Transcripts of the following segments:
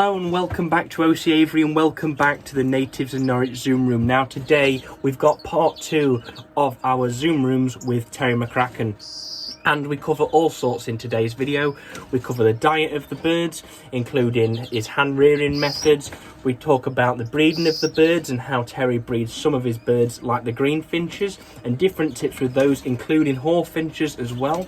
Hello and welcome back to OC Avery and welcome back to the Natives of Norwich Zoom Room. Now today we've got part 2 of our Zoom Rooms with Terry McCracken. And we cover all sorts in today's video. We cover the diet of the birds, including his hand rearing methods. We talk about the breeding of the birds and how Terry breeds some of his birds like the green finches and different tips with those, including Hawfinches as well.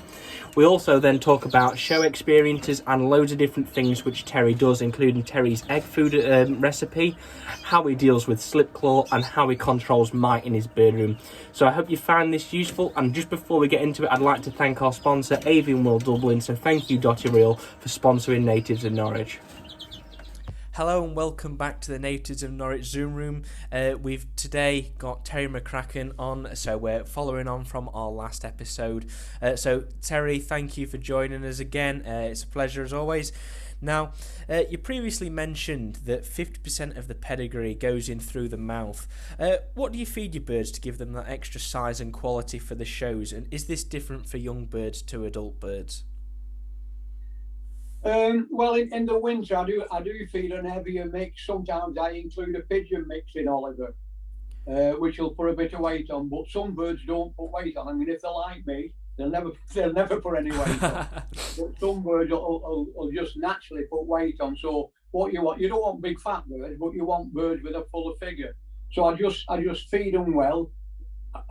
We also then talk about show experiences and loads of different things which Terry does, including Terry's egg food recipe, how he deals with slipclaw and how he controls mite in his bird room. So I hope you find this useful, and just before we get into it, I'd like to thank our sponsor Avian World Dublin. So thank you Dotty Real for sponsoring Natives of Norwich. Hello and welcome back to the Natives of Norwich Zoom Room. We've today got Terry McCracken on, so we're following on from our last episode. So Terry, thank you for joining us again. It's a pleasure as always. Now, you previously mentioned that 50% of the pedigree goes in through the mouth. What do you feed your birds to give them that extra size and quality for the shows? And is this different for young birds to adult birds? Well, in the winter, I do feed an heavier mix. Sometimes I include a pigeon mix in, Oliver, which will put a bit of weight on. But some birds don't put weight on. I mean, if they're like me, they'll never put any weight on. But some birds will just naturally put weight on. So what you want, you don't want big fat birds, but you want birds with a fuller figure. So I just feed them well,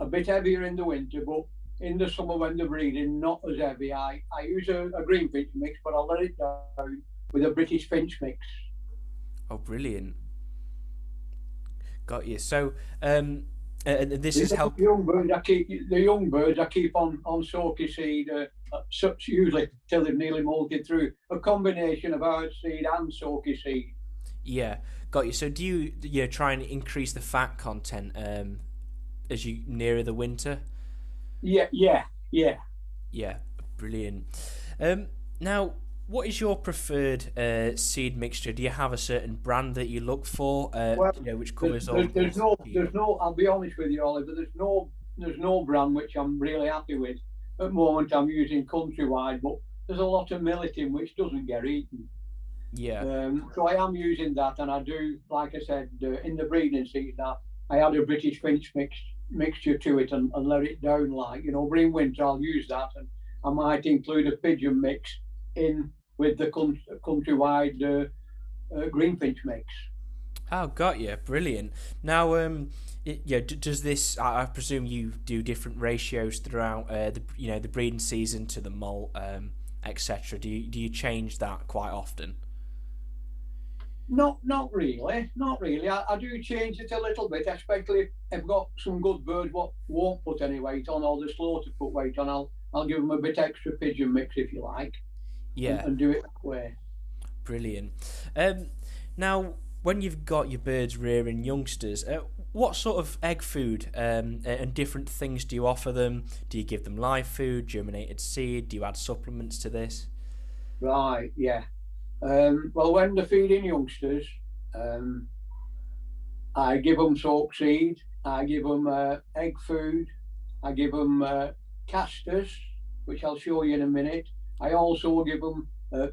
a bit heavier in the winter, but in the summer when they're breeding, not as heavy. I use a green finch mix, but I'll let it down with a British finch mix. Oh, brilliant. Got you. So, and this is how the young birds I keep on soaky seed, usually till they've nearly molted through. A combination of hard seed and soaky seed. Yeah, got you. So do you try and increase the fat content as you nearer the winter? Yeah, brilliant. Now, what is your preferred seed mixture? Do you have a certain brand that you look for? Which covers all. There's no. I'll be honest with you, Oliver. There's no brand which I'm really happy with. At the moment, I'm using Countrywide, but there's a lot of millet in which doesn't get eaten. Yeah. So I am using that, and I do, like I said, in the breeding season, I add a British finch mixture to it and let it down, like, during winter I'll use that, and I might include a pigeon mix in with the Countrywide greenfinch mix. Oh, got you. Brilliant. Now, does this? I presume you do different ratios throughout the breeding season to the molt, etc. Do you change that quite often? Not really. I do change it a little bit, especially if I've got some good birds what won't put any weight on, or they're slow to put weight on. I'll give them a bit extra pigeon mix if you like. Yeah. And do it that way. Brilliant. Now, when you've got your birds rearing youngsters, what sort of egg food and different things do you offer them? Do you give them live food, germinated seed? Do you add supplements to this? Right. Yeah. Well, when they're feeding youngsters, I give them soak seed, I give them egg food, I give them casters, which I'll show you in a minute. I also give them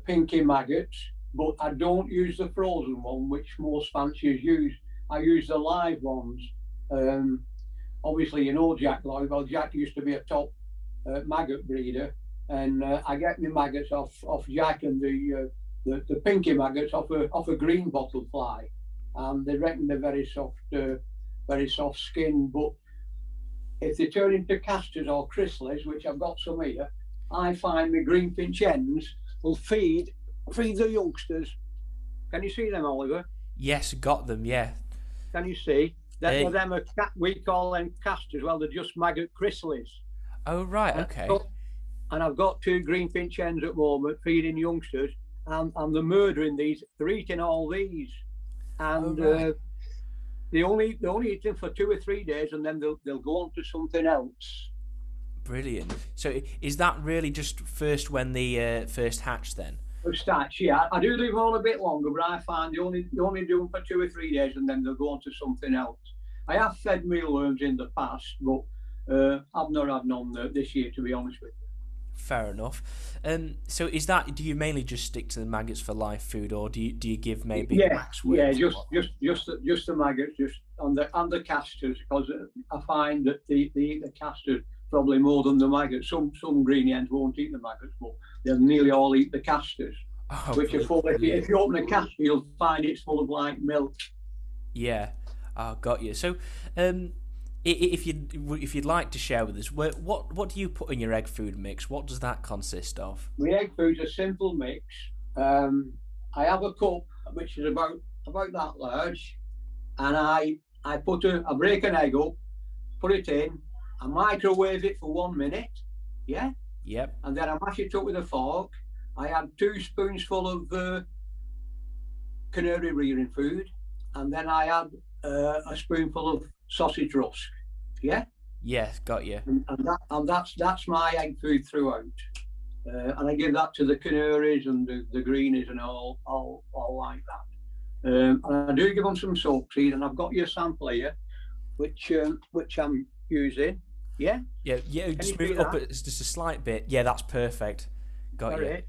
pinky maggots, but I don't use the frozen one, which most fanciers use. I use the live ones. Obviously, Jack Lloyd. Well, Jack used to be a top maggot breeder, and I get my maggots off Jack, and the pinky maggots off a green bottle fly, and they reckon they're very soft skin. But if they turn into casters or chrysalids, which I've got some here, I find the greenfinch hens will feed the youngsters. Can you see them, Oliver? Yes, got them. Yeah. Can you see? We call them casters. Well, they're just maggot chrysalids. Oh right, okay. And I've got 2 greenfinch hens at the moment feeding youngsters. And they're murdering these. They're eating all these, and they only eat them for 2 or 3 days, and then they'll go on to something else. Brilliant. So is that really just first when they first hatch then? First hatch, yeah. I do leave them on a bit longer, but I find they only do them for 2 or 3 days, and then they'll go on to something else. I have fed mealworms in the past, but I've not had none this year, to be honest with you. Fair enough. So do you mainly just stick to the maggots for live food, or do you give maybe Yeah, yeah, waxworms? just the maggots, just on the casters, because I find that they eat the casters probably more than the maggots. Some green hens won't eat the maggots, but they'll nearly all eat the casters, Oh, which are full. brilliant. If you open a caster, you'll find it's full of like milk. Yeah, got you. So, if you'd like to share with us, what do you put in your egg food mix? What does that consist of? My egg food's a simple mix. I have a cup which is about that large, and I break an egg up, put it in, I microwave it for 1 minute, yeah, Yep. and then I mash it up with a fork. I add 2 spoonsful of canary rearing food, and then I add a spoonful of sausage rusk, yeah, Yeah, got you. and that's my egg food throughout. And I give that to the canaries and the greenies and all like that. And I do give them some soap seed, and I've got your sample here, which I'm using. Yeah. Yeah. Just move it up. It's just a slight bit. Yeah, that's perfect. Got you.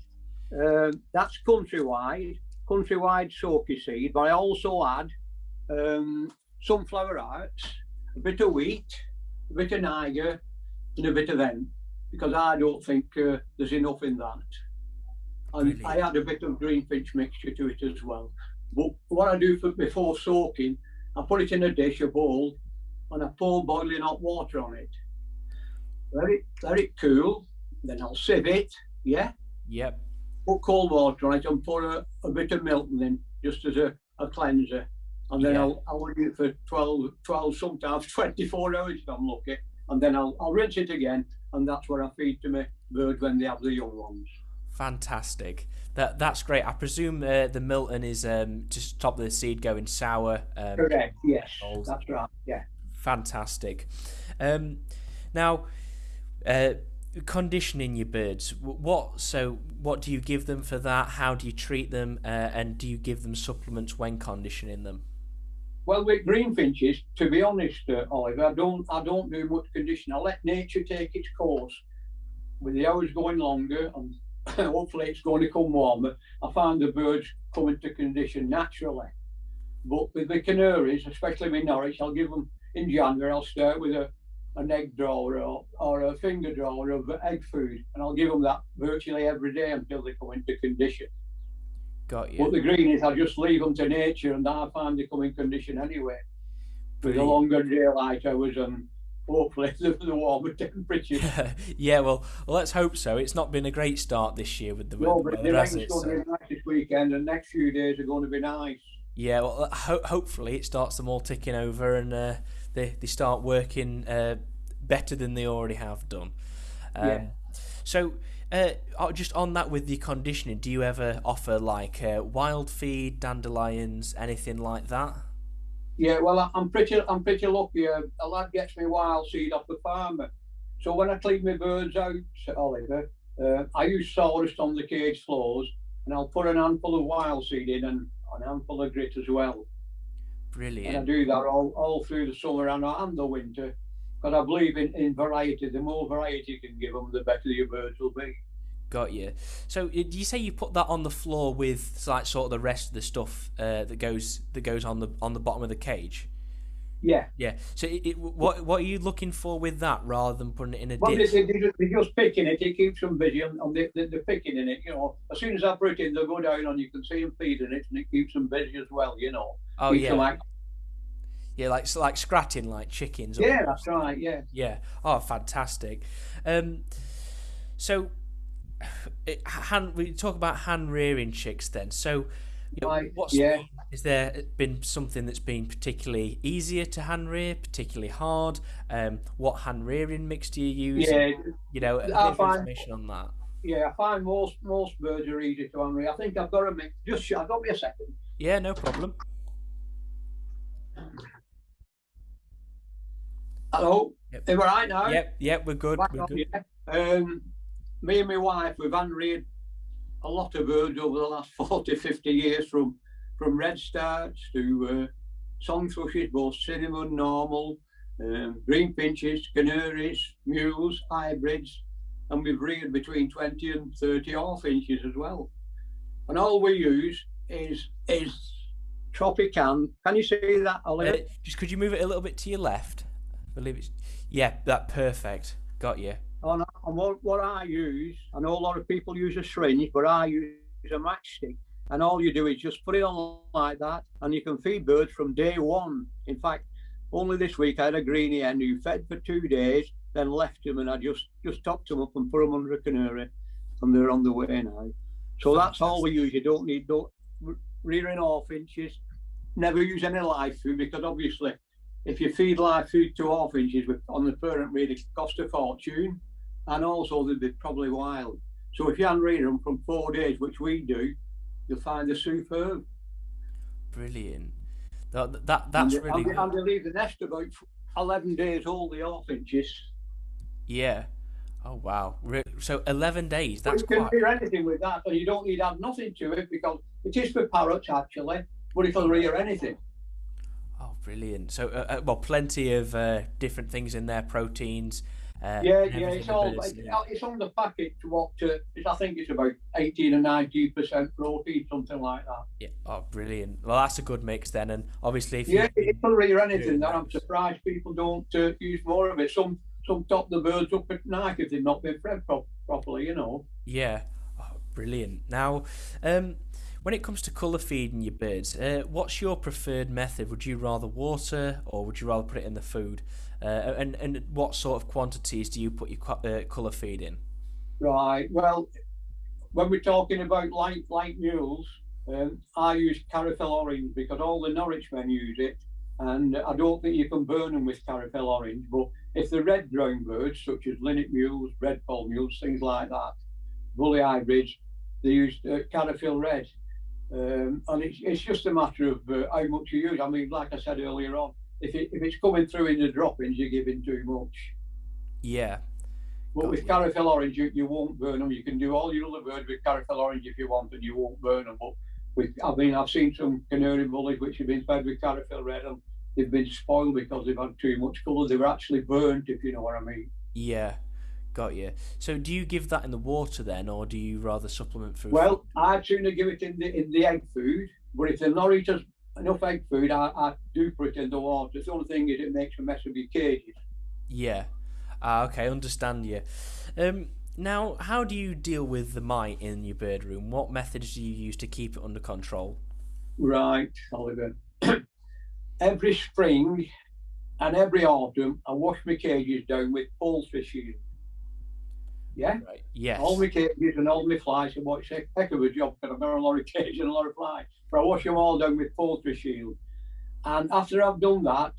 That's countrywide soaky seed, but I also add sunflower hearts, a bit of wheat, a bit of niger, and a bit of hemp, because I don't think there's enough in that. And brilliant. I add a bit of greenfinch mixture to it as well. But what I do before soaking, I put it in a dish, a bowl, and I pour boiling hot water on it. Let it cool, then I'll sieve it, yeah? Yep. Put cold water on it and put a bit of milk in, just as a cleanser. And then I'll leave it for 12, sometimes 24 hours if I'm lucky. And then I'll rinse it again, and that's what I feed to my birds when they have the young ones. Fantastic. That's great. I presume the Milton is to stop the seed going sour. Correct. Yes, that's right. Yeah. Fantastic. Now, conditioning your birds. What do you give them for that? How do you treat them? And do you give them supplements when conditioning them? Well, with greenfinches, to be honest, Oliver, I don't do much conditioning. I let nature take its course. With the hours going longer, and hopefully it's going to come warmer, I find the birds come into condition naturally. But with the canaries, especially with Norwich, I'll give them in January. I'll start with an egg drawer or a finger drawer of egg food, and I'll give them that virtually every day until they come into condition. Got you. But the greenies, I just leave them to nature, and I find they come in condition anyway. With the longer daylight hours and hopefully the warmer temperatures. Yeah, well, let's hope so. It's not been a great start this year with the weather. No, but the rain's going to be nice this weekend, and next few days are going to be nice. Yeah, well, hopefully it starts them all ticking over, and they start working better than they already have done. So, just on that with the conditioning, do you ever offer like wild feed, dandelions, anything like that? Yeah, well, I'm pretty lucky. A lad gets me wild seed off the farmer. So when I clean my birds out, Oliver, I use sawdust on the cage floors, and I'll put an handful of wild seed in and an handful of grit as well. Brilliant. And I do that all through the summer and the winter, because I believe in variety. The more variety you can give them, the better your birds will be. Got you. So, do you say you put that on the floor with like sort of the rest of the stuff that goes on the bottom of the cage? Yeah. Yeah. So, what are you looking for with that rather than putting it in a dish? They're just picking it. It keeps them busy, and they're picking in it. You know, as soon as I put it in, they'll go down, and you can see them feeding it, and it keeps them busy as well. You know. Oh yeah. Yeah, like scratching like chickens. Yeah, that's right. Yeah. Yeah. Oh, fantastic. So, we talk about hand rearing chicks then. So, is there been something that's been particularly easier to hand rear, particularly hard? What hand rearing mix do you use? Yeah, a bit of information on that. Yeah, I find most birds are easy to hand rear. I think I've got a mix. I've got me a second. Yeah, no problem. Hello. Yep. Are we right now? Yep, we're good. We're good. Yeah. Me and my wife, we've hand reared a lot of birds over the last 40, 50 years, from redstarts to song thrushes, both cinnamon, normal, greenfinches, canaries, mules, hybrids, and we've reared between 20 and 30 Hawfinches as well. And all we use is Tropican. Can you see that, Oliver? Just could you move it a little bit to your left? I believe it's that perfect. Got you. And what I use, I know a lot of people use a syringe, but I use a matchstick. And all you do is just put it on like that, and you can feed birds from day one. In fact, only this week I had a greenie hen who fed for 2 days, then left them, and I just topped them up and put them under a canary, and they're on the way now. So that's all we use. You don't need rearing Hawfinches. Never use any live food, because obviously, if you feed live food to Hawfinches on the parent breed, it costs a fortune, and also they'd be probably wild. So if you hadn't reared them from 4 days, which we do, you'll find they're superb. Brilliant. That's really good. And they leave the nest about 11 days old, the Hawfinches. Yeah. Oh wow. So 11 days. That's you can rear anything with that, and you don't need to add nothing to it, because it is for parrots actually, but it'll rear anything. Oh, brilliant. So well, plenty of different things in there, proteins. It's on the packet I think it's about 18 or 19% protein, something like that. Yeah. Oh, brilliant. Well, that's a good mix then, and obviously if it'll rear anything. That I'm surprised people don't use more of it. Some top the birds up at night if they've not been fed properly, you know. Yeah. Oh, brilliant. Now, when it comes to colour feeding your birds, what's your preferred method? Would you rather water, or would you rather put it in the food? And what sort of quantities do you put your colour feed in? Right. Well, when we're talking about light mules, I use caramel orange, because all the Norwich men use it, and I don't think you can burn them with caramel orange. But if they're red ground birds, such as linnet mules, red poll mules, things like that, bully hybrids, they use caramel red. And it's just a matter of how much you use. I mean, like I said earlier on, if it's coming through in the droppings, you're giving too much. Yeah. But with caramel orange, you won't burn them. You can do all your other birds with caramel orange if you want, and you won't burn them. But I've seen some canary bullies which have been fed with caramel red, and they've been spoiled because they've had too much colour. They were actually burnt, if you know what I mean. Yeah. Got you. So do you give that in the water then, or do you rather supplement food? Well, I'd sooner give it in the egg food, but if the Norwich has enough egg food, I do put it in the water. The only thing is it makes a mess of your cages. Yeah. Okay, understand you. Now, how do you deal with the mite in your bird room? What methods do you use to keep it under control? Right, Oliver. Every spring and every autumn, I wash my cages down with poultry shield. Yeah? Right. Yes. All my cages and all my flies, and what's a heck of a job, because I've got a lot of cages and a lot of flies. But I wash them all down with poultry shield. And after I've done that,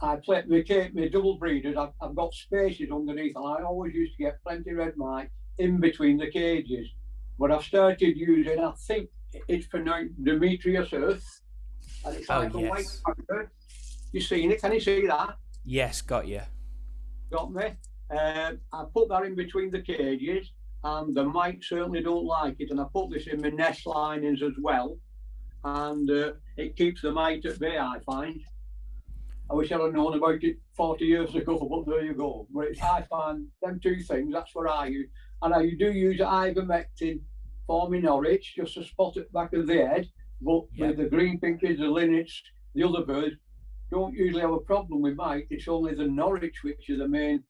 I play my double breeders. I've got spaces underneath, and I always used to get plenty of red mite in between the cages. But I've started using, I think it's pronounced Demetrius Earth, and it's like a white powder. You seen it? Can you see that? Yes, got you. Got me? I put that in between the cages, and the mites certainly don't like it. And I put this in my nest linings as well, and it keeps the mite at bay, I find. I wish I'd have known about it 40 years ago, but there you go. But I find them two things, that's what I use. And I do use ivermectin for my Norwich, just to spot it back of the head. But with the green finches, the linnets, the other birds, don't usually have a problem with mite. It's only the Norwich which is the main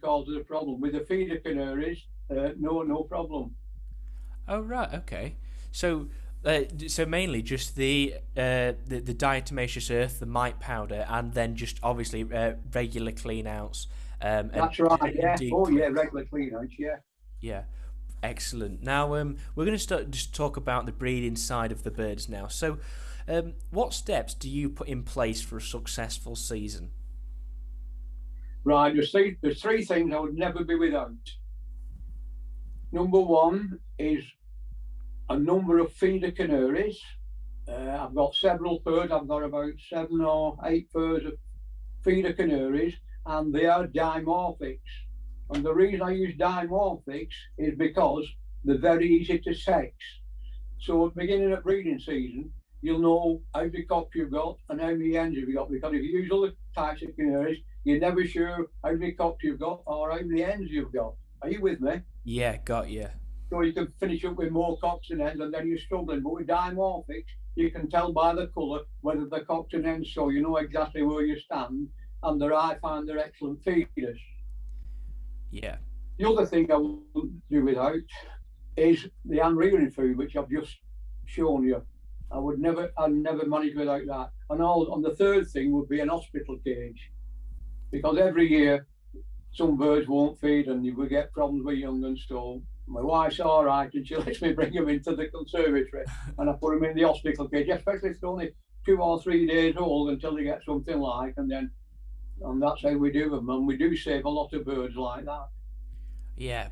cause of the problem. With the feeder canaries, no problem. Oh right, okay. So mainly just the diatomaceous earth, the mite powder, and then just obviously regular clean outs. That's right. Yeah. Oh yeah, regular clean outs. Yeah. Yeah. Excellent. Now we're going to just talk about the breeding side of the birds now. So, what steps do you put in place for a successful season? Right, there's three things I would never be without. Number one is a number of feeder canaries. I've got several birds. I've got about 7 or 8 pairs of feeder canaries, and they are dimorphics. And the reason I use dimorphics is because they're very easy to sex. So at the beginning of breeding season, you'll know how many cocks you've got and how many hens you've got. Because if you use other types of canaries, you're never sure how many cocks you've got or how many hens you've got. Are you with me? Yeah, got you. So you can finish up with more cocks and hens, and then you're struggling. But with dimorphics, you can tell by the colour whether the cocks and hens, so you know exactly where you stand. And I find they're excellent feeders. Yeah. The other thing I wouldn't do without is the hand rearing food, which I've just shown you. I'd never manage without that. And the third thing would be an hospital cage, because every year some birds won't feed and we get problems with young and so. My wife's all right, and she lets me bring them into the conservatory, and I put them in the hospital cage, especially if they're only 2 or 3 days old, until they get something like, and that's how we do them, and we do save a lot of birds like that. Yeah.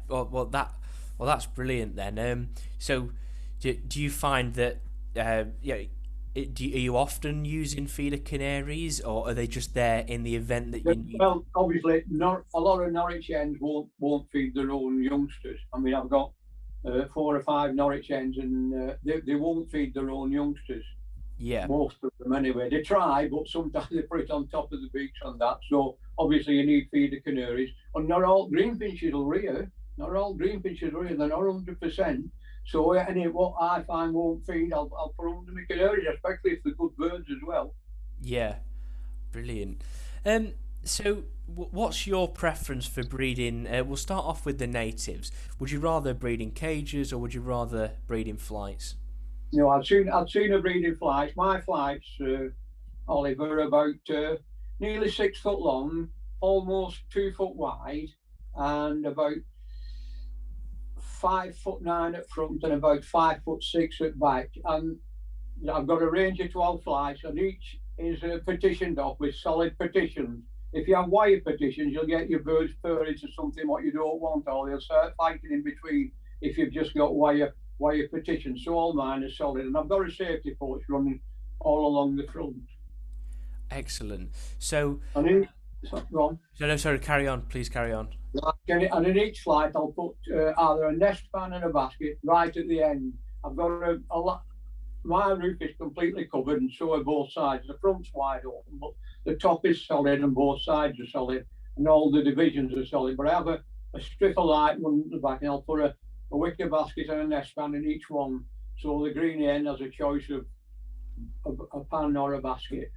That's brilliant then. So, do you find that yeah, are you often using feeder canaries, or are they just there in the event that you need? Well, obviously, not a lot of Norwich hens won't feed their own youngsters. I mean, I've got 4 or 5 Norwich hens, and they won't feed their own youngsters. Yeah. Most of them, anyway. They try, but sometimes they put it on top of the beaks and that. So obviously, you need feeder canaries, and not all greenfinches will rear. Not all greenfinches rear. They're not 100%. So what I find won't feed, I'll put under my canaries, especially if they're good birds as well. Yeah, brilliant. So what's your preference for breeding? We'll start off with the natives. Would you rather breed in cages, or would you rather breed in flights? You know, I've seen a breed in flights. My flights, Oliver, are about nearly 6 foot long, almost 2 foot wide, and about 5'9" at front and about 5'6" at back. And I've got a range of 12 flights, and each is petitioned off with solid petitions. If you have wire petitions, you'll get your birds fur into something what you don't want, or they'll start fighting in between if you've just got wire petitions. So all mine are solid, and I've got a safety post running all along the front. Excellent. So, go on. no, sorry, carry on. Please carry on. And in each flight, I'll put either a nest pan and a basket right at the end. I've got a lot. My roof is completely covered, and so are both sides. The front's wide open, but the top is solid, and both sides are solid, and all the divisions are solid. But I have a strip of light one at the back, and I'll put a wicker basket and a nest pan in each one, so the green hen has a choice of a pan or a basket.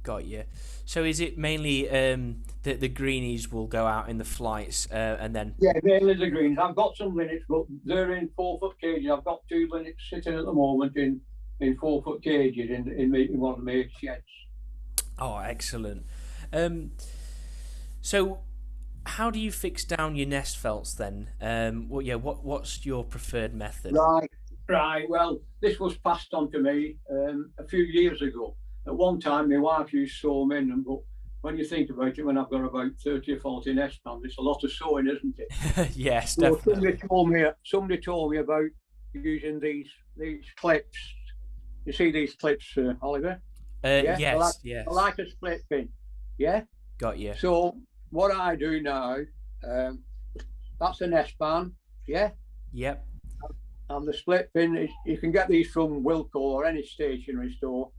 Got you. So is it mainly that the greenies will go out in the flights and then? Yeah, mainly the greens. I've got some linnets, but they're in 4-foot cages. I've got 2 linnets sitting at the moment in 4-foot cages in one of my sheds. Oh, excellent. So how do you fix down your nest felts then? What's your preferred method? Right. Well, this was passed on to me a few years ago. At one time, my wife used to sew them in, but when you think about it, when I've got about 30 or 40 nest pans, it's a lot of sewing, isn't it? Yes, so definitely. Somebody told me about using these clips. You see these clips, Oliver? Yeah? Yes, I like a split pin. Yeah? Got you. So what I do now, that's a nest pan, yeah? Yep. And the split pin, you can get these from Wilko or any stationery store.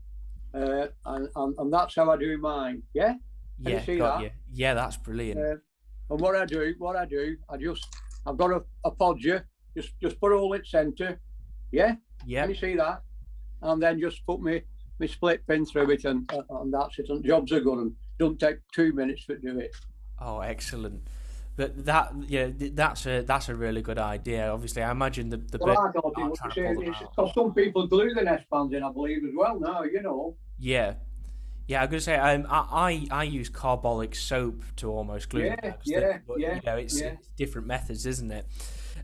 And that's how I do mine. Yeah. Can you see got that? You. Yeah, that's brilliant. And what I do, I've got a podger. Just put all in centre. Yeah. Yeah. Can you see that? And then just put my split pin through it, and that's it. And jobs are good, and don't take 2 minutes to do it. Oh, excellent. But that's a really good idea. Obviously, I imagine the well, I thought it was because some people glue the nest pans in, I believe, as well now, you know. Yeah, I'm gonna say I use carbolic soap to almost glue. It's different methods, isn't it?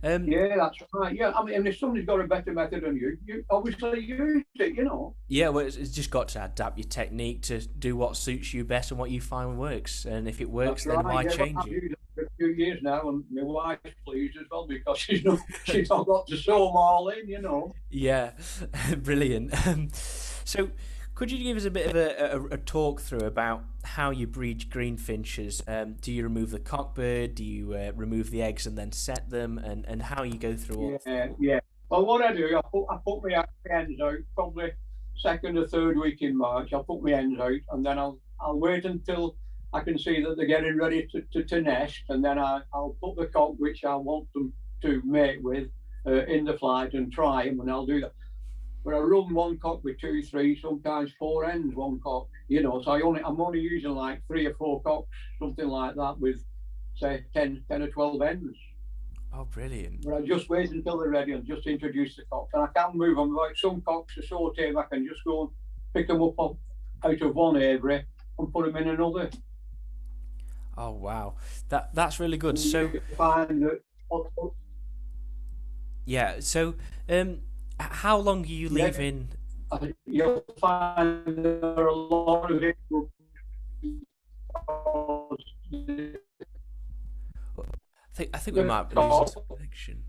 Yeah, that's right. Yeah, I mean, if somebody's got a better method than you obviously use it, you know. Yeah, well, it's just got to adapt your technique to do what suits you best and what you find works. And if it works, then why change it? I've used it for a few years now, and my wife's pleased as well because she's not got to sew them all in, you know. Yeah, brilliant. So, could you give us a bit of a talk through about how you breed greenfinches? Do you remove the cockbird? Do you remove the eggs and then set them? And how you go through all? Yeah. Well, what I do, I put my hens out probably second or third week in March, I'll put my hens out, and then I'll wait until I can see that they're getting ready to nest, and then I'll put the cock which I want them to mate with in the flight and try them, and I'll do that. But I run one cock with 2, 3, sometimes 4 hens, one cock, so I'm only using like 3 or 4 cocks, something like that, with say 10 or 12 hens. Oh, brilliant. But I just wait until they're ready and just introduce the cocks. And I can move them. Like some cocks are so tame, I can just go and pick them up out of one aviary and put them in another. Oh, wow. That's really good. So find that, yeah, so how long are you leaving? You'll find there are a lot of it. I think we might be losing connection.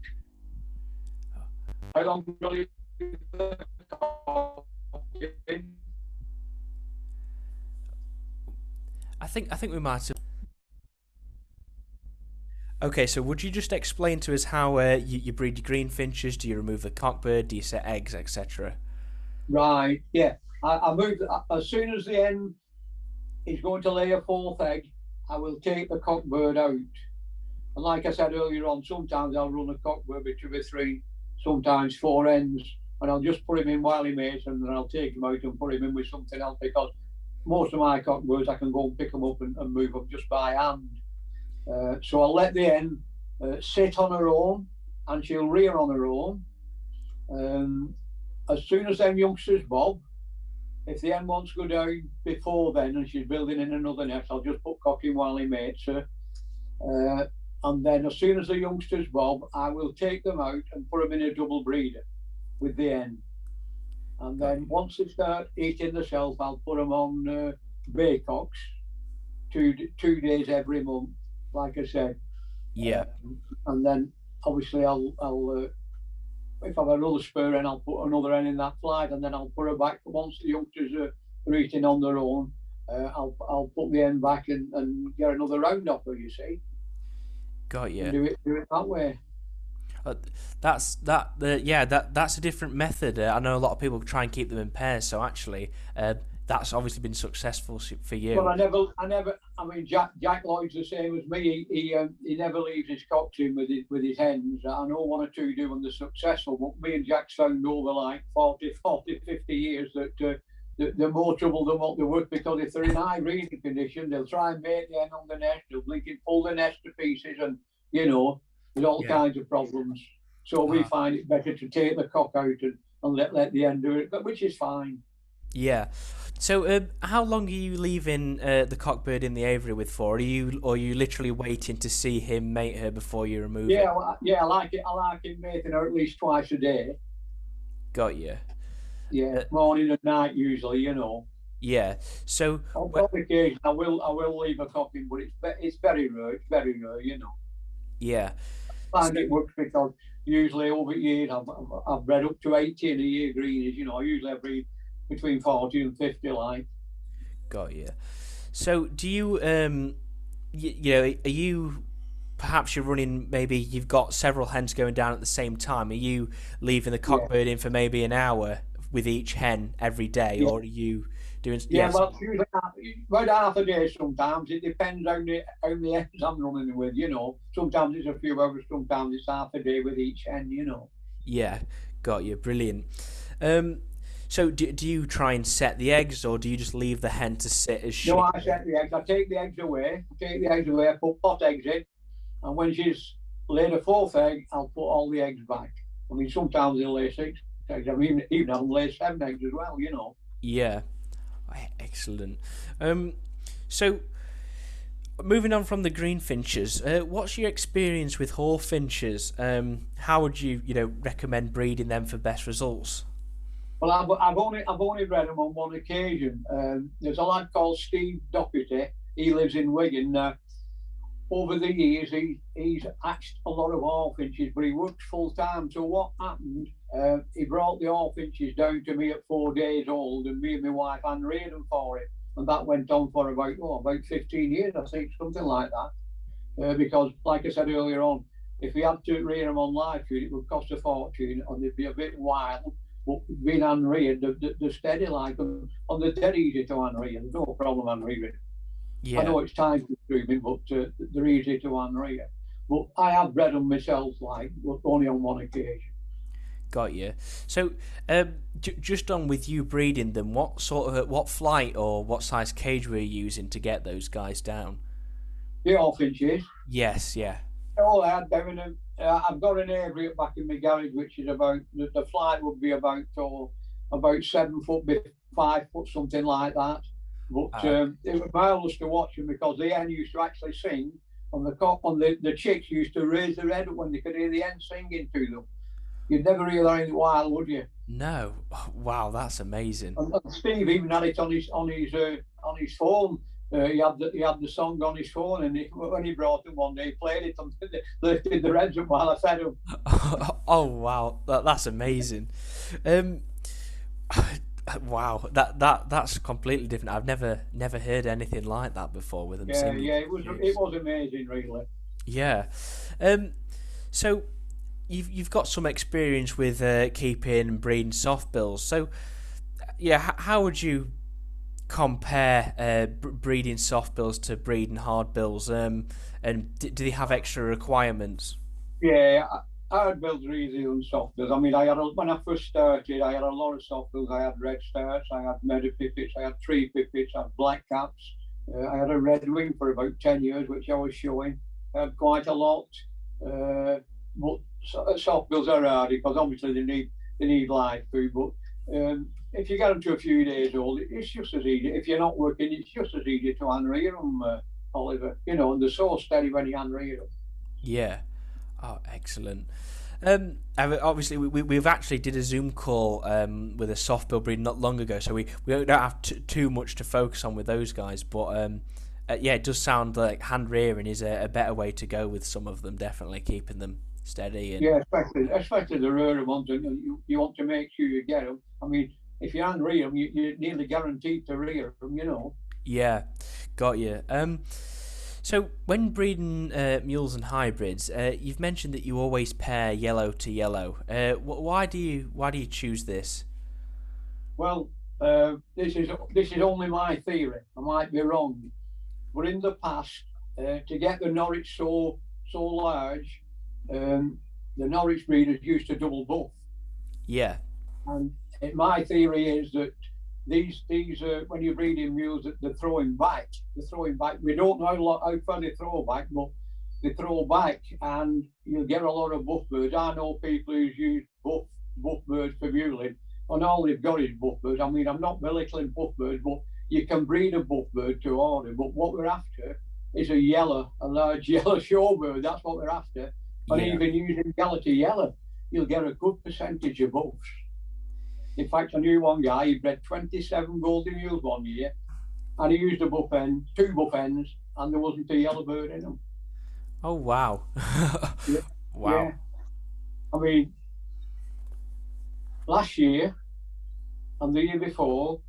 How long will you I think we might have. Okay, so would you just explain to us how you breed your green finches? Do you remove the cockbird? Do you set eggs, etc.? Right, yeah. I move as soon as the hen is going to lay a 4th egg. I will take the cockbird out, and like I said earlier on, sometimes I'll run a cockbird with 2 or 3, sometimes 4 hens, and I'll just put him in while he mates, and then I'll take him out and put him in with something else, because most of my cockbirds I can go and pick them up and move them just by hand. So I'll let the hen sit on her own, and she'll rear on her own. As soon as them youngsters bob, if the hen wants to go down before then and she's building in another nest, I'll just put cock in while he mates her. And then as soon as the youngsters bob, I will take them out and put them in a double breeder with the hen. And then once they start eating themselves, I'll put them on baycocks 2 days every month, like I said. Yeah. And then obviously I'll if I've another spur hen, I'll put another hen in that flight, and then I'll put her back once the youngsters are eating on their own. I'll put the hen back and get another round off her, you see. Got you. Do it that way. That's a different method. I know a lot of people try and keep them in pairs, so actually that's obviously been successful for you. Well, I mean, Jack Lloyd's the same as me. He never leaves his cocks in with his hens. I know 1 or 2 do when they're successful, but me and Jack's found over like 40, 50 years that they're more trouble than what they're worth, because if they're in high breeding condition, they'll try and mate the hen on the nest, they'll pull the nest to pieces, and there's all kinds of problems. So we find it better to take the cock out and let the hen do it, which is fine. Yeah. So how long are you leaving the cockbird in the aviary with for? Are you literally waiting to see him mate her before you remove it? I like it. I like him mating her at least twice a day. Got you. Yeah, morning and night usually, Yeah. So on occasion I will leave a cock in, but it's very rare. It's very rare, Yeah. I find it works because usually over years I've bred up to 80 in a year greenies. I usually breed between 40 and 50, like. Got you. So do you are you perhaps you're running, maybe you've got several hens going down at the same time? Are you leaving the cockbird in for maybe an hour with each hen every day, or are you doing? Well, usually about half a day sometimes. It depends how many hens I'm running with. Sometimes it's a few hours, sometimes it's half a day with each hen. Yeah, got you. Brilliant. So do you try and set the eggs, or do you just leave the hen to sit as she? No, I set the eggs. I take the eggs away. I put pot eggs in, and when she's laid a 4th egg, I'll put all the eggs back. I mean, sometimes they'll lay 6 eggs. I mean, even have them lay 7 eggs as well. Yeah, excellent. So moving on from the green finches, what's your experience with Hawfinches? How would you recommend breeding them for best results? Well, I've only bred them on 1 occasion. There's a lad called Steve Doherty. He lives in Wigan. Over the years, he's hatched a lot of Hawfinches, but he works full time. So what happened? He brought the Hawfinches down to me at 4 days old, and me and my wife hand-reared them for him, and that went on for about 15 years, I think, something like that. Because, like I said earlier on, if we had to rear them on live feed, it would cost a fortune, and they'd be a bit wild. But being unreared, they're steady like them, and they're dead easy to unrear. There's no problem unrearing. I Yeah. know it's time consuming, but they're easy to unrear. But I have bred them myself, like, but only on one occasion. Got you. So, just on with you breeding them, what sort of what flight or what size cage were you using to get those guys down? The Hawfinches. Yes, yeah. Oh, I had them in a, I've got an aviary back in my garage, which is about the flight would be about 7 foot, 5 foot, something like that. But Uh, it was marvelous to watch them because the hen used to actually sing, and the chicks used to raise their head up when they could hear the hen singing to them. You'd never hear that in the wild, would you? no. Wow, that's amazing. And Steve even had it on his phone. He had the song on his phone, and when he brought him one day, he played it and they lifted their heads up while I fed him. Oh wow, that's amazing. Um, wow, that's completely different. I've never heard anything like that before with them Yeah, singing. yeah, it was amazing, really. Yeah. Um, so you've got some experience with keeping and breeding soft bills. So yeah, how would you compare breeding soft bills to breeding hard bills? And do they have extra requirements? Yeah, hard bills are easier than soft bills. I mean, when I first started, I had a lot of soft bills. I had red starts, I had meadow pipits, I had tree pipits, I had black caps. I had a red wing for about 10 years, which I was showing. I had quite a lot. But soft bills are hard because obviously they need live food. But if you get them to a few days old, it's just as easy. If you're not working, it's just as easy to unrear them, Oliver. And they're so steady when you unrear them. Yeah. Oh, excellent. Obviously, we've actually did a Zoom call with a soft bill breed not long ago, so we don't have too much to focus on with those guys. But yeah, it does sound like hand rearing is a better way to go with some of them. Definitely keeping them steady and Yeah, especially the rarer ones, and you want to make sure you get them. I mean, if you unrear them, you're nearly guaranteed to rear them. yeah, got you. So when breeding mules and hybrids, you've mentioned that you always pair yellow to yellow. Why do you choose this? Well, this is only my theory. I might be wrong, but in the past, to get the Norwich so large, the Norwich breeders used to double buff. Yeah, And my theory is that these when you're breeding mules, that they're throwing back. They're throwing back. We don't know how far they throw back, but they throw back, and you'll get a lot of buff birds. I know people who's used buff birds for muling, and all they've got is buff birds. I mean, I'm not belittling buff birds, but you can breed a buff bird to order. But what we're after is a large yellow shorebird. That's what we're after. And yeah. even using yellow to yellow, you'll get a good percentage of buffs. In fact, I knew one guy, he bred 27 golden mules one year, and he used two buff ends, and there wasn't a yellow bird in them. Oh wow, Yeah. wow. Yeah. I mean, last year and the year before,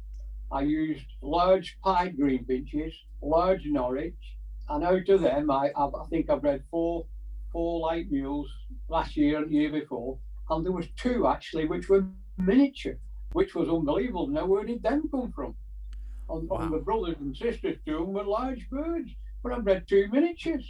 I used large pied green finches, large Norwich, and out of them, I think I bred four light mules last year and the year before, and there was two actually which were miniature, which was unbelievable. Now, where did them come from? On the brothers and sisters to them were large birds, but I bred two miniatures.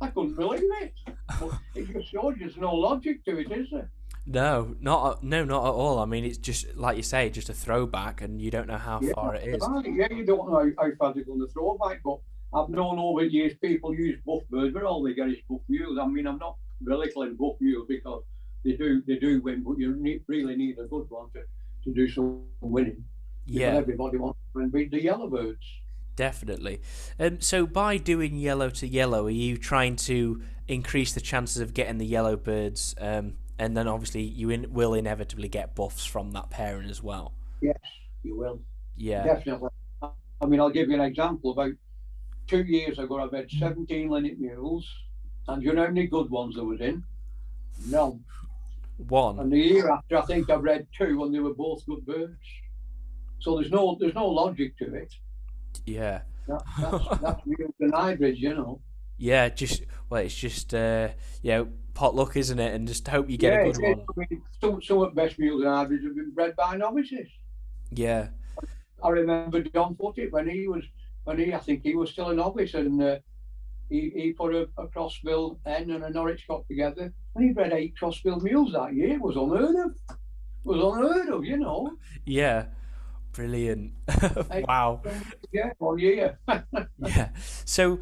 I couldn't believe it. But it just shows there's no logic to it, is there? Not at all. I mean, it's just like you say, just a throwback, and you don't know how Yeah, far it is. yeah, you don't know how far they're going to throw back, but I've known over the years people use buff birds, but all they get is buff mules. I mean, I'm not belittling buff mules because they do win, but you really need a good one to do some winning. Because Yeah, everybody wants to beat the yellow birds. definitely. So by doing yellow to yellow, are you trying to increase the chances of getting the yellow birds? And then obviously you will inevitably get buffs from that pairing as well. Yes, you will. Yeah. Definitely. I mean, I'll give you an example. About 2 years ago, I bred 17 linnet mules, and you know how many good ones there was in? None. One. And the year after, I think I bred two, and they were both good birds. So there's no logic to it. Yeah. That's mules and hybrids. Yeah, just Well, it's just pot luck, isn't it? And just hope you get a Yeah, good it is. one. I mean, some of the best mules and hybrids have been bred by novices. Yeah, I remember John Foote I think he was still a novice, and he put a crossbill hen and a Norwich cock together, and he bred 8 crossbill mules that year. It was unheard of. It was unheard of, you know. yeah, brilliant. Eight Wow. yeah, 1 year. Yeah. So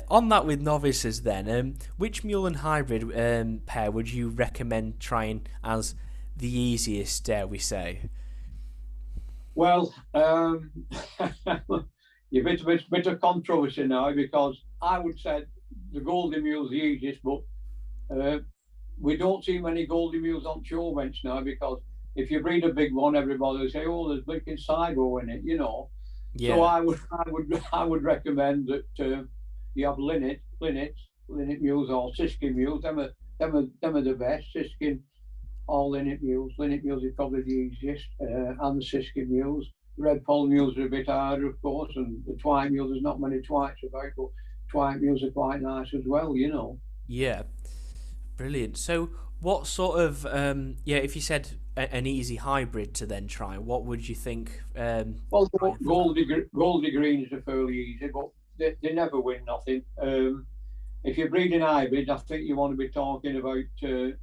on that with novices, then, which mule and hybrid pair would you recommend trying as the easiest? Dare we say? Well, you're bit of controversy now, because I would say the Goldie mule's the easiest, but uh, we don't see many Goldie mules on show bench now, because if you breed a big one, everybody will say, "Oh, there's blinking Cybo in it," you know. So Yeah. I would recommend that you have linnet mules or Siskin mules. Them are the best. Siskin or linnet mules. Linnet mules is probably the easiest, and the Siskin mules. The red poll mules are a bit harder, of course, and the twine mules, there's not many twites about, but twine mules are quite nice as well, you know. Yeah. Brilliant. So, what sort of if you said an easy hybrid to then try, what would you think? Well, Trying for that? Goldie Greens are fairly easy, but they never win nothing. If you're breeding hybrids, I think you want to be talking about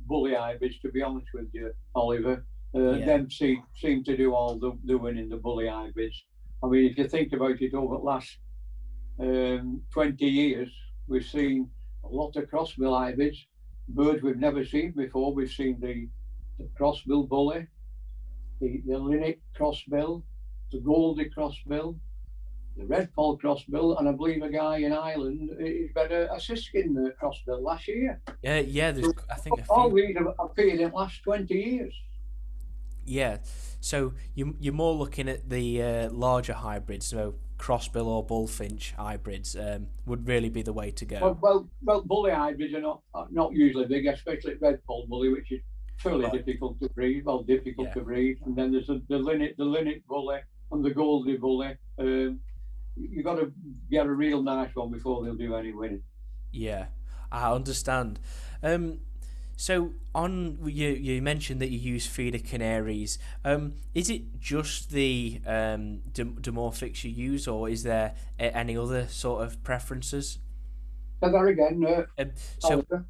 bully hybrids, to be honest with you, Oliver. Yeah. Them seem to do all the winning, the bully hybrids. I mean, if you think about it, over the last 20 years, we've seen a lot of crossbill hybrids, birds we've never seen before. We've seen the crossbill bully, the linnet crossbill, the Goldie crossbill, the red poll crossbill, and I believe a guy in Ireland is better a Siskin crossbill last year. Yeah. There's So I think a all few. these have appeared in the last 20 years. Yeah. So you're more looking at the larger hybrids, so crossbill or bullfinch hybrids would really be the way to go. Bully hybrids are not usually big, especially red poll bully, which is fairly Right. difficult to breed. Well, difficult Yeah. to breed, and then there's the linnet bully and the Goldie bully. You've got to get a real nice one before they'll do any winning. Yeah. I understand. Um, So on you mentioned that you use feeder canaries. Is it just the dimorphics you use, or is there any other sort of preferences? So there again, So Oliver.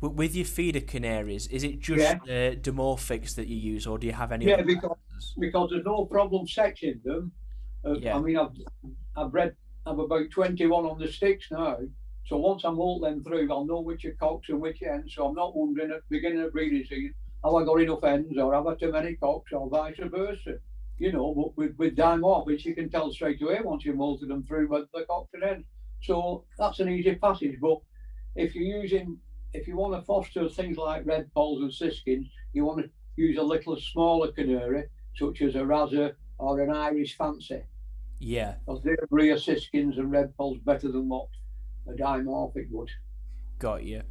with your feeder canaries, is it just Yeah, dimorphics that you use, or do you have any yeah, other preferences? because there's no problem sexing them. I Yeah, mean, I've bred, I've about 21 on the sticks now. So once I molt them through, I'll know which are cocks and which hens. So I'm not wondering at the beginning of breeding season, have I got enough hens, or have I too many cocks, or vice versa. You know, but with yeah, dimorphics, you can tell straight away once you've molted them through with the cocks and hens. So that's an easy passage. But if you're using, if you want to foster things like red polls and siskins, you want to use a little smaller canary, such as a Razza or an Irish Fancy, yeah. because they'll rear siskins and red polls better than what a dimorphic would. Got you.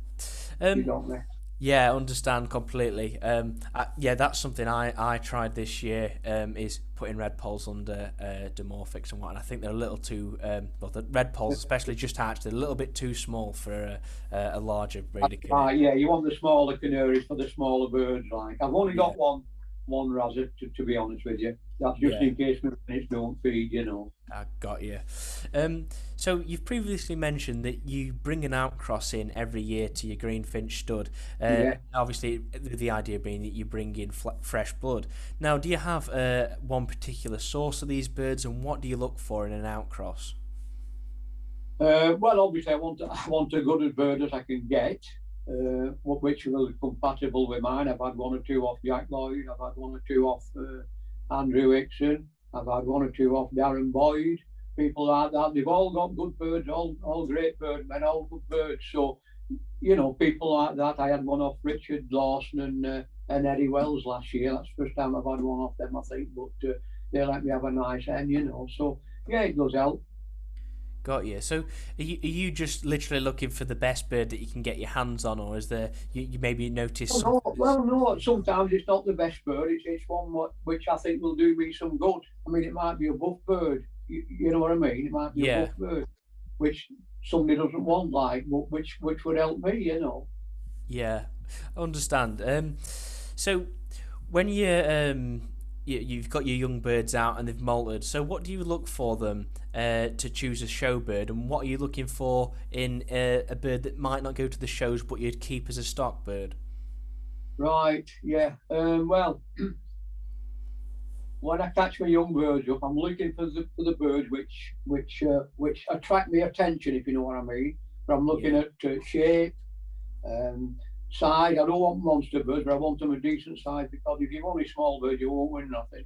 You Um, don't know. Yeah, I understand completely. Yeah, that's something I tried this year. Is putting red poles under dimorphics and whatnot. I think they're a little too. Well, the red poles, especially just hatched, they're a little bit too small for a larger breeder canary. Yeah, you want the smaller canaries for the smaller birds. Like I've only Yeah, got one Razza, to be honest with you. That's just yeah. in case my minutes don't feed, you know. I got you. So you've previously mentioned that you bring an outcross in every year to your greenfinch stud. Yeah. Obviously, the idea being that you bring in fresh blood. Now, do you have one particular source of these birds, and what do you look for in an outcross? Well, obviously, I want a good as bird as I can get, which will be compatible with mine. I've had one or two off Jack Lloyd. I've had one or two off Andrew Hickson. I've had one or two off Darren Boyd. People like that. They've all got good birds, all great bird men, all good birds. So, you know, people like that. I had one off Richard Lawson and Eddie Wells last year. That's the first time I've had one off them, I think. But they let me have a nice hen, you know. So yeah, it does help. Got you. So are you just literally looking for the best bird that you can get your hands on, or is there you maybe notice Well, something no, that's well, no. Sometimes it's not the best bird. It's one which I think will do me some good. I mean, it might be a buff bird. You know what I mean? It might be a yeah, buff bird, which somebody doesn't want, like, which would help me, you know. Yeah, I understand. So when you've got your young birds out and they've molted, so what do you look for them to choose a show bird, and what are you looking for in a bird that might not go to the shows but you'd keep as a stock bird? Right, yeah. Well, when I catch my young birds up, I'm looking for the birds which attract my attention, if you know what I mean. But I'm looking Yeah, at shape, um, size. I don't want monster birds, but I want them a decent size, because if you've only small birds, you won't win nothing.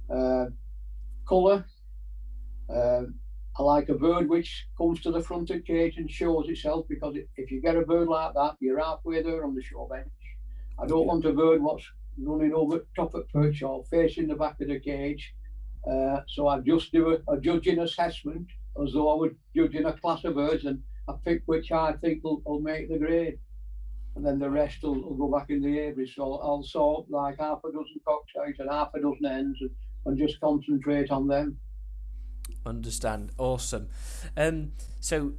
Uh, Colour. Uh, I like a bird which comes to the front of the cage and shows itself, because if you get a bird like that, you're halfway there on the show bench. I don't yeah, want a bird what's running over top of perch or facing the back of the cage. So I just do a judging assessment as though I would judging a class of birds, and I pick which I think will make the grade, and then the rest will go back in the aviary. So I'll sort like half a dozen cocks out and half a dozen hens, and just concentrate on them. understand. Awesome. So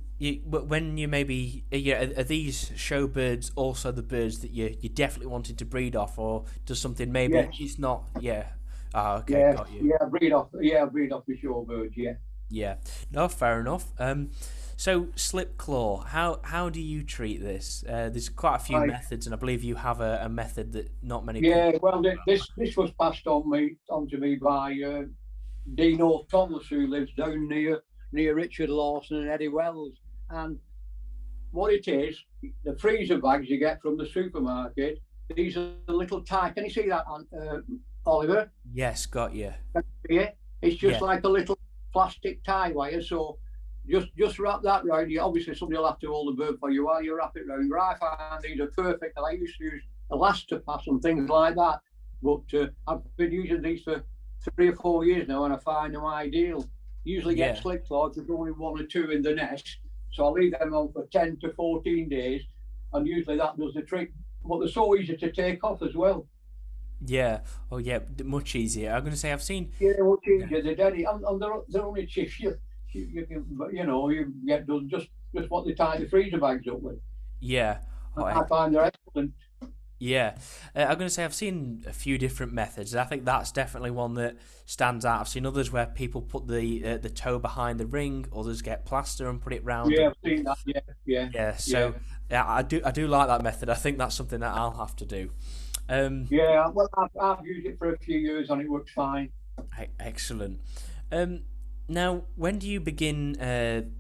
when you maybe yeah, are these show birds also the birds that you definitely wanted to breed off, or does something maybe Yes, it's not? Yeah. Ah, okay, yes, got you. yeah, breed off, yeah, breed off the shorebirds, yeah. Yeah, no, fair enough. So slip claw, how do you treat this? There's quite a few Right. methods, and I believe you have a method that not many people Yeah, well, know about. this was passed on to me by Dino Thomas, who lives down near Richard Lawson and Eddie Wells. And what it is, the freezer bags you get from the supermarket, these are little tie. Can you see that, Oliver? Yes, got you. Yeah, it's just Yeah, like a little plastic tie wire. So just wrap that round. You obviously somebody will have to hold the bird for you while you wrap it round. But I find these are perfect. I used to use Elastopass and things like that, but I've been using these for 3 or 4 years now, and I find them ideal. Usually get yeah, slip clogs. There's only one or two in the nest, so I leave them on for 10 to 14 days, and usually that does the trick. But they're so easy to take off as well. yeah. Oh, yeah, much easier. I'm gonna say I've seen. Yeah, what Yeah, changes the daddy, and they're only cheap. You can, you know, you get done just what they tie the freezer bags up with. yeah. Oh, I find they're excellent. yeah, I'm going to say I've seen a few different methods. I think that's definitely one that stands out. I've seen others where people put the toe behind the ring, others get plaster and put it round. Yeah, And I've seen that. Yeah, yeah, yeah, yeah, so yeah, I do like that method. I think that's something that I'll have to do. Um, yeah. Well, I've used it for a few years and it works fine. Excellent. Um, Now, when do you begin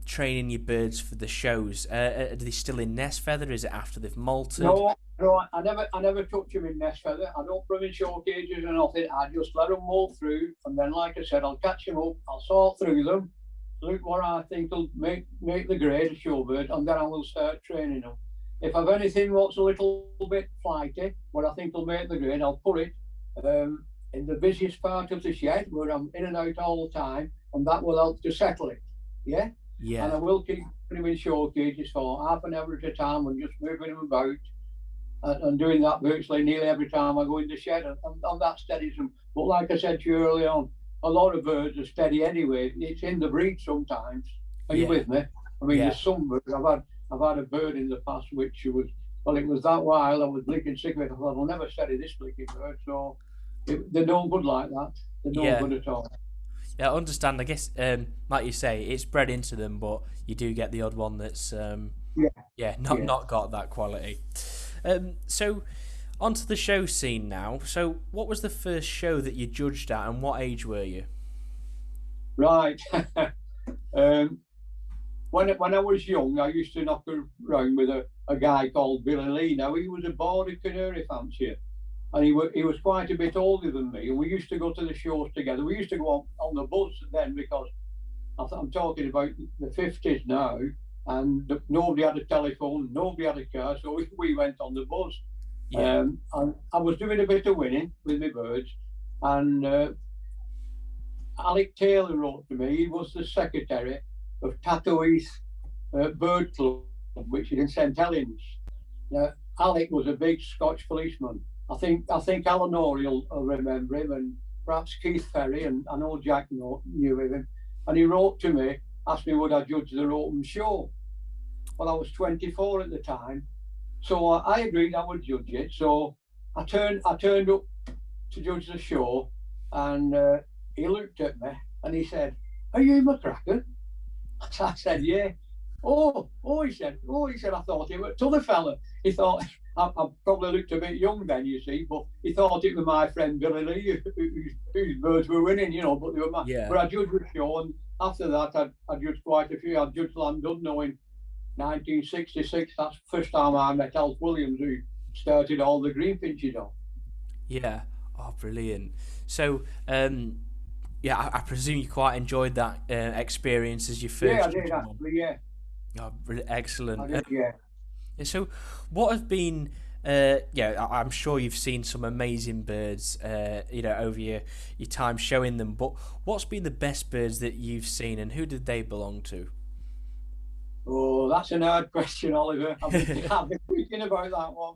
training your birds for the shows? Are they still in nest feather? Is it after they've molted? No, no, I never touch them in nest feather. I don't put them in show cages or nothing. I just let them molt through, and then, like I said, I'll catch them up. I'll sort through them, look what I think will make the grade of showbird, and then I will start training them. If I've anything what's a little bit flighty, what I think will make the grade, I'll put it in the busiest part of the shed where I'm in and out all the time, and that will help to settle it. Yeah, and Yeah, I will keep putting them in show cages for half an hour at a time and just moving them about, and doing that virtually nearly every time I go in the shed, and that steadies them. But like I said to you early on, a lot of birds are steady anyway. It's in the breed sometimes. Are you yeah, with me? I mean, yeah, there's some birds. I've had a bird in the past which was, well, it was that wild. I was blinking sick of it. I thought I'll never steady this blinking bird. So they're no good like that. They're no yeah. good at all. Yeah, I understand. I guess, like you say, it's bred into them, but you do get the odd one that's, Yeah, yeah, not yeah. not got that quality. So, onto the show scene now. So, what was the first show that you judged at, and what age were you? Right. um, when I was young, I used to knock around with a guy called Billy Lee. Now he was a border canary fancier, and he was quite a bit older than me. And we used to go to the shows together. We used to go on the bus then, because I'm talking about the 50s now, and nobody had a telephone, nobody had a car, so we went on the bus. Yeah, And I was doing a bit of winning with my birds, and Alec Taylor wrote to me. He was the secretary of Tatoe's Bird Club, which is in St Helens. Alec was a big Scotch policeman. I think Alan Orey will remember him, and perhaps Keith Ferry, and I know Jack knew of him. And he wrote to me, asked me would I judge the Open show. Well, I was 24 at the time, so I agreed I would judge it. So I turned up to judge the show, and he looked at me and he said, "Are you McCracken?" I said, "Yeah." He said, I thought it was t'other fella. He thought I probably looked a bit young then, you see, but he thought it was my friend Billy Lee whose birds were winning, but they were my. Yeah. But I judged the show, and after that, I judged quite a few. I judged Landudno in 1966. That's the first time I met Alf Williams, who started all the greenfinches off. Yeah. Oh, brilliant. So, yeah, I presume you quite enjoyed that experience as your first. Yeah, I did actually. Yeah. Oh, excellent. I did, yeah. So, what have been? I'm sure you've seen some amazing birds, over your time showing them. But what's been the best birds that you've seen, and who did they belong to? Oh, that's an hard question, Oliver. I've been thinking about that one.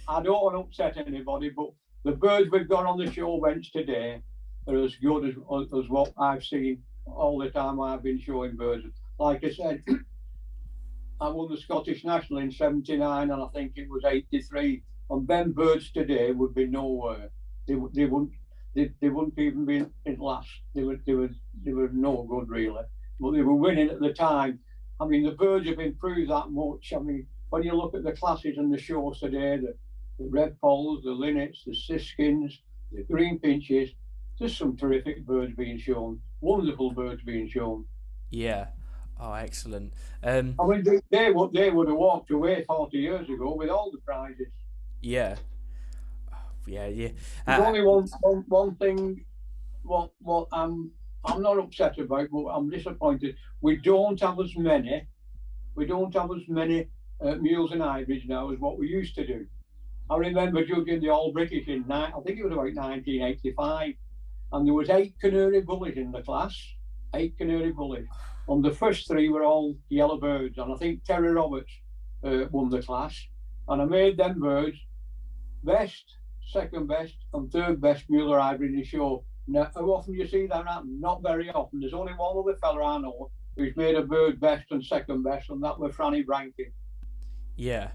I don't want to upset anybody, but the birds we've got on the show bench today are as good as what I've seen all the time I've been showing birds. Like I said, I won the Scottish National in '79, and I think it was '83. And them birds today would be nowhere. They wouldn't even be in last. They were no good really, but they were winning at the time. I mean, the birds have improved that much. I mean, when you look at the classes and the shows today, the red polls, the linnets, the siskins, the greenfinches, there's some terrific birds being shown. Wonderful birds being shown. Yeah. Oh, excellent. I mean, they would have walked away 40 years ago with all the prizes. Yeah. Yeah. There's only one thing. What I'm not upset about, but I'm disappointed. We don't have as many mules and hybrids now as what we used to do. I remember judging the All British I think it was about 1985, and there was 8 canary bullies in the class. 8 canary bullies. And the first 3 were all yellow birds, and I think Terry Roberts won the class. And I made them birds best, second best, and third best mule or hybrid in the show. Now, how often do you see that happen? Not very often. There's only one other fella I know who's made a bird best and second best, and that was Franny Brankin. Yeah.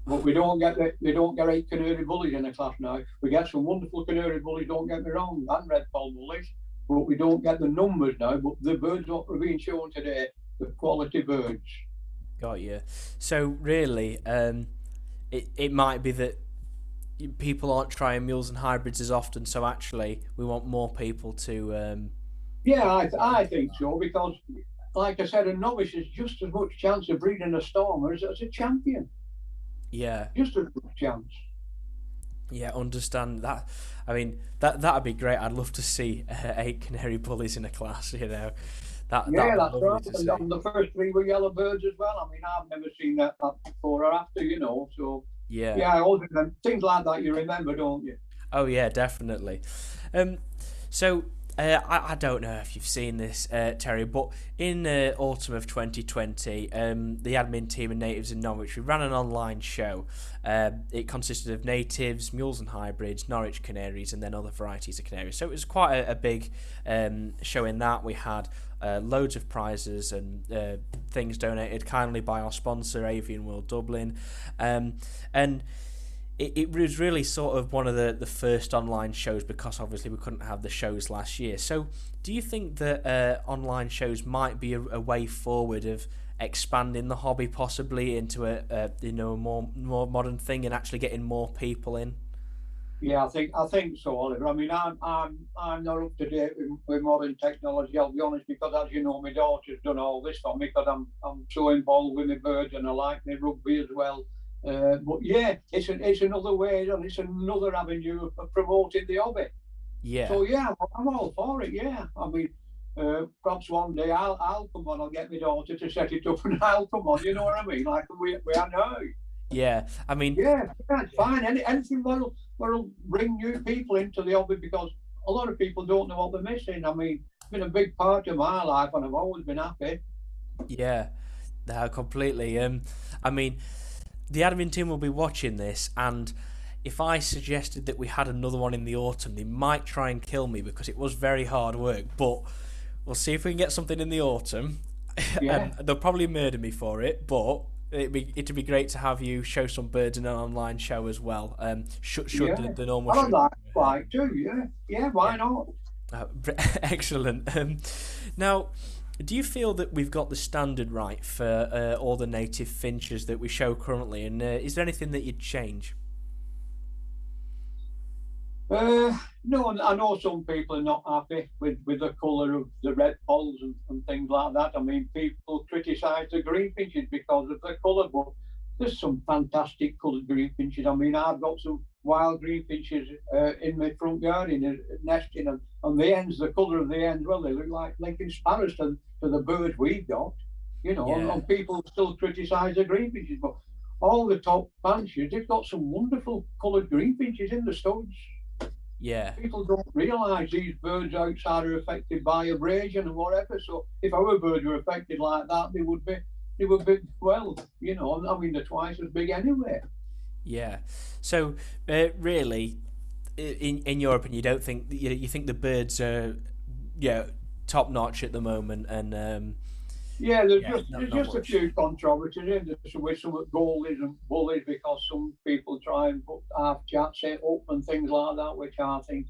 But we don't get 8 canary bullies in the class now. We get some wonderful canary bullies, don't get me wrong, and red poll bullies, but we don't get the numbers now. But the birds that are being shown today, the quality birds. Got you. So really, it might be that people aren't trying mules and hybrids as often. So actually, we want more people to. Yeah, I think so, because, like I said, a novice has just as much chance of breeding a stormer as a champion. Yeah. Just as much chance. Yeah, understand that. I mean, that'd be great. I'd love to see 8 canary bullies in a class. That's right. And the first 3 were yellow birds as well. I mean, I've never seen that before or after. So yeah, all of them, things like that you remember, don't you? Oh yeah, definitely. So I don't know if you've seen this, Terry, but in autumn of 2020, the admin team and natives in Norwich, we ran an online show. It consisted of natives, mules and hybrids, Norwich canaries, and then other varieties of canaries. So it was quite a big show in that. We had loads of prizes and things donated kindly by our sponsor, Avian World Dublin. And it was really sort of one of the first online shows, because obviously we couldn't have the shows last year. So do you think that online shows might be a way forward of expanding the hobby possibly into a more modern thing and actually getting more people in? Yeah, I think so, Oliver. I mean, I'm not up to date with modern technology, I'll be honest, because as you know, my daughter's done all this for me, because I'm so involved with my birds and I like my rugby as well. But yeah, it's another way, and it's another avenue of promoting the hobby. Yeah. So yeah, I'm all for it. Yeah, I mean, perhaps one day I'll come on. I'll get my daughter to set it up, and I'll come on. You know what I mean? Like we are now. Yeah, I mean. Yeah, it's fine. Anything that'll bring new people into the hobby, because a lot of people don't know what they're missing. I mean, it's been a big part of my life, and I've always been happy. Yeah, completely. I mean, the admin team will be watching this, and if I suggested that we had another one in the autumn, they might try and kill me, because it was very hard work. But we'll see if we can get something in the autumn. Yeah. They'll probably murder me for it, but it'd be great to have you show some birds in an online show as well. Should Yeah, the normal I'd show like to. Yeah, yeah. Why yeah. not? Excellent. Now, do you feel that we've got the standard right for all the native finches that we show currently? And is there anything that you'd change? No, I know some people are not happy with the colour of the red polls and things like that. I mean, people criticise the greenfinches because of the colour, but there's some fantastic coloured greenfinches. I mean, I've got some wild greenfinches in my front garden nesting, and the ends, the colour of the ends, well, they look like Lincoln sparrows to the birds we've got, you know, Yeah, and people still criticise the greenfinches, but all the top fanciers, they've got some wonderful coloured greenfinches in the studs. yeah, People don't realise these birds outside are affected by abrasion and whatever. So if our birds were affected like that, they would be well, you know. I mean, they're twice as big anyway. yeah. So, really, in your opinion, you don't think you think the birds are, yeah, top notch at the moment, and Yeah, yeah, there's not just a much. few controversies in there with some goalies and bullies because some people try and put half chat set up and things like that, which I think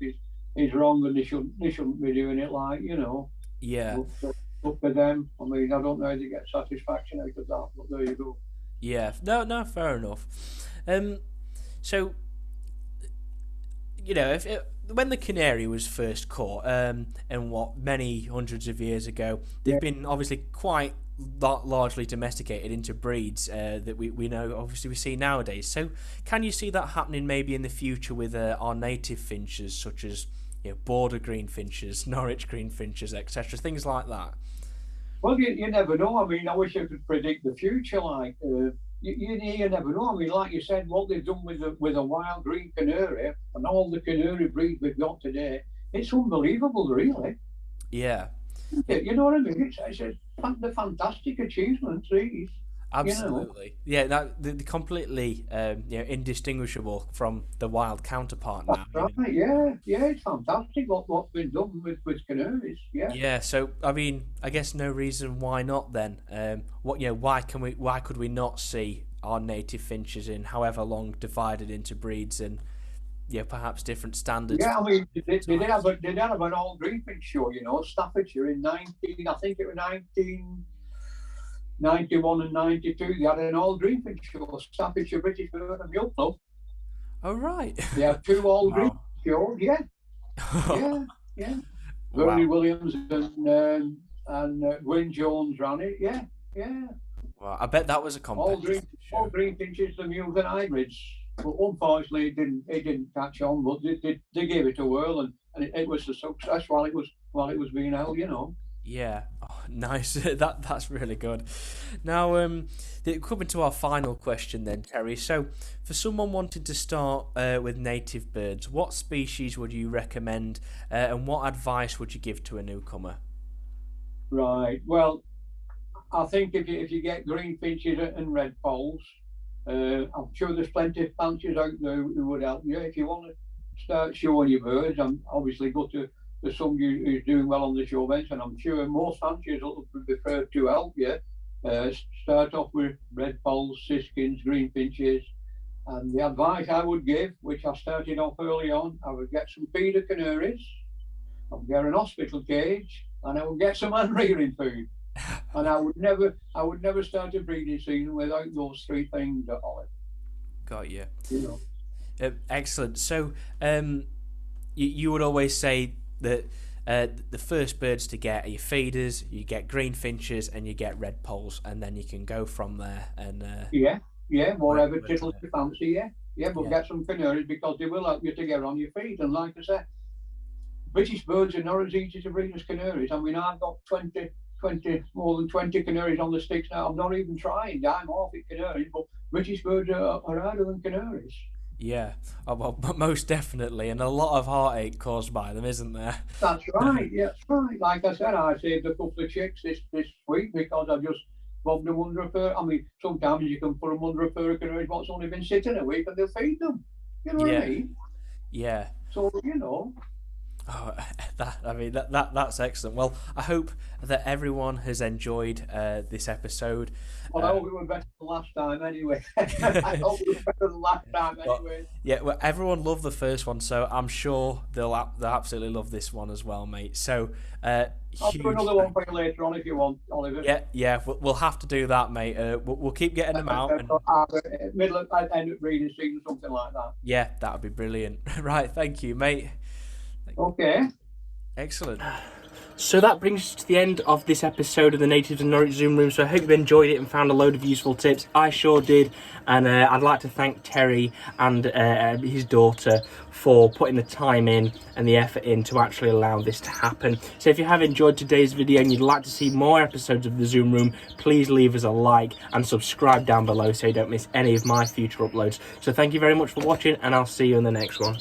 is wrong, and they shouldn't be doing it, like, you know. Yeah, But up to them. I mean, I don't know how they get satisfaction out of that, but there you go. yeah. No, no, fair enough. Um, so if when the canary was first caught, and what many hundreds of years ago, they've Yeah. been obviously quite largely domesticated into breeds that we know obviously we see nowadays. So can you see that happening maybe in the future with our native finches, such as border green finches, Norwich green finches, etc., things like that? Well, you never know. I mean, I wish I could predict the future. Like, you never know. I mean, like you said, what they've done with a wild green canary and all the canary breeds we've got today, it's unbelievable, really. Yeah, yeah. You know what I mean? The fantastic achievements, these, you know. Absolutely, yeah. That they're completely indistinguishable from the wild counterpart That's now. right. Yeah, yeah, it's fantastic what's been done with canaries. Yeah. Yeah, so I mean, I guess no reason why not then. Why could we not see our native finches in however long divided into breeds and perhaps different standards Yeah, for I mean, different types? they did have an all greenfinch show, you know, Staffordshire in 19, I think it was 1991 and 92. They had an all greenfinch show, Staffordshire British Bird and Mule Club. Oh right. They had two all green Wow. shows. Yeah, yeah, yeah. Bernie Wow. Williams and Wyn Jones ran it. Yeah, yeah. Wow. I bet that was a All competitive green, all show. greenfinches, the mules and hybrids. But unfortunately, it didn't catch on. But they gave it a whirl, and it was a success while it was being held. You know. Yeah, oh, nice. That's really good. Now, coming to our final question then, Terry. So, for someone wanting to start with native birds, what species would you recommend, and what advice would you give to a newcomer? Right. Well, I think if you get green finches and red poles, I'm sure there's plenty of fanciers out there who would help you. If you want to start showing your birds, and obviously go to some who's doing well on the show bench, and I'm sure most fanciers will prefer to help you. Start off with red poles, siskins, green finches, and the advice I would give, which I started off early on, I would get some feeder canaries, I would get an hospital cage, and I would get some hand rearing food. And I would never start a breeding season without those three things, Ollie. Got you. You know. Excellent. So, you would always say that the first birds to get are your feeders, you get green finches, and you get red poles, and then you can go from there and Yeah, yeah, whatever work on tickles it. your fancy, yeah. Yeah, but Yeah. get some canaries because they will help you to get on your feet. And like I said, British birds are not as easy to breed as canaries. I mean, I've got 20, more than 20 canaries on the sticks now. I'm not even trying. I'm off at canaries, but British birds are harder than canaries. Yeah, oh, well, most definitely, and a lot of heartache caused by them, isn't there? That's right. Yeah, that's right. Like I said, I saved a couple of chicks this week because I just bobbed them under a fur. I mean, sometimes you can put them under a fur canary what's only been sitting a week and they'll feed them. You know what I Yeah, mean? yeah. So, you know, Oh, that's excellent. Well, I hope that everyone has enjoyed this episode. Well, I hope it was better than last time anyway. I hope it was better than last time Well, anyway. yeah, well, everyone loved the first one, so I'm sure they'll absolutely love this one as well, mate. So, I'll do another one for you later on if you want, Oliver. Yeah, we'll have to do that, mate. We'll keep getting them out. And Middle of end of breeding season, something like that. yeah, that would be brilliant. Right, thank you, mate. Okay. Excellent. So that brings us to the end of this episode of the Natives and Norwich Zoom Room. So I hope you've enjoyed it and found a load of useful tips. I sure did. And I'd like to thank Terry and his daughter for putting the time in and the effort in to actually allow this to happen. So if you have enjoyed today's video and you'd like to see more episodes of the Zoom Room, please leave us a like and subscribe down below so you don't miss any of my future uploads. So thank you very much for watching, and I'll see you in the next one.